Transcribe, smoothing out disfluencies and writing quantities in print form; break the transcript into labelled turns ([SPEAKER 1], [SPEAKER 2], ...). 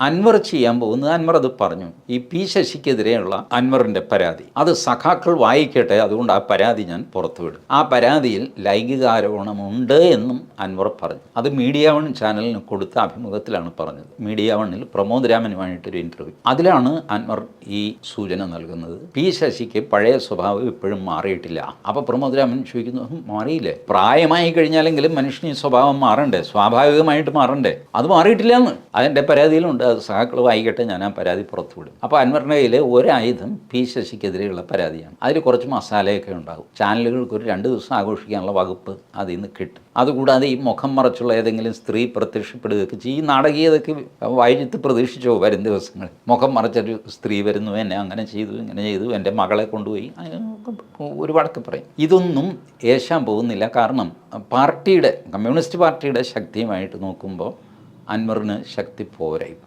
[SPEAKER 1] അൻവർ ചെയ്യാൻ പോകുന്നത് അൻവർ അത് പറഞ്ഞു. ഈ പി ശശിക്കെതിരെയുള്ള അൻവറിൻ്റെ പരാതി അത് സഖാക്കൾ വായിക്കട്ടെ, അതുകൊണ്ട് ആ പരാതി ഞാൻ പുറത്തുവിടും. ആ പരാതിയിൽ ലൈംഗികാരോപണമുണ്ട് എന്നും അൻവർ പറഞ്ഞു. അത് മീഡിയ വൺ ചാനലിന് കൊടുത്ത അഭിമുഖത്തിലാണ് പറഞ്ഞത്. മീഡിയ വണ്ണിൽ പ്രമോദ് രാമനുമായിട്ടൊരു ഇൻ്റർവ്യൂ, അതിലാണ് അൻവർ ഈ സൂചന നൽകുന്നത്. പി ശശിക്ക് പഴയ സ്വഭാവം ഇപ്പോഴും മാറിയിട്ടില്ല. അപ്പോൾ പ്രമോദ് രാമൻ ചോദിക്കുന്നു, മാറിയില്ലേ? പ്രായമായി കഴിഞ്ഞാലെങ്കിലും മനുഷ്യന് ഈ സ്വഭാവം മാറണ്ടേ, സ്വാഭാവികമായിട്ട് മാറണ്ടേ? അത് മാറിയിട്ടില്ല എന്ന് അതിൻ്റെ പരാതിയിലുണ്ട്. അത് സഹാക്കൾ വായിക്കട്ടെ, ഞാൻ ആ പരാതി പുറത്തുവിടും. അപ്പോൾ അൻവറിൻ്റെ കയ്യിൽ ഒരായുധം പി ശശിക്കെതിരെയുള്ള പരാതിയാണ്. അതിൽ കുറച്ച് മസാലയൊക്കെ ഉണ്ടാകും. ചാനലുകൾക്ക് ഒരു 2 ദിവസം ആഘോഷിക്കാനുള്ള വകുപ്പ് അതിൽ നിന്ന് കിട്ടും. അതുകൂടാതെ ഈ മുഖം മറച്ചുള്ള ഏതെങ്കിലും സ്ത്രീ പ്രത്യക്ഷപ്പെടുകയൊക്കെ ചെയ്യും. ഈ നാടകീയതയ്ക്ക് വൈകിട്ട് പ്രതീക്ഷിച്ചോ വരും ദിവസങ്ങൾ. മുഖം മറച്ചൊരു സ്ത്രീ വരുന്നു, എന്നെ അങ്ങനെ ചെയ്തു ഇങ്ങനെ ചെയ്തു, എൻ്റെ മകളെ കൊണ്ടുപോയി, ഒരുപാടൊക്കെ പറയും. ഇതൊന്നും ഏശാൻ പോകുന്നില്ല. കാരണം പാർട്ടിയുടെ, കമ്മ്യൂണിസ്റ്റ് പാർട്ടിയുടെ ശക്തിയുമായിട്ട് നോക്കുമ്പോൾ അൻവറിന് ശക്തി പോരാ. ഇപ്പോൾ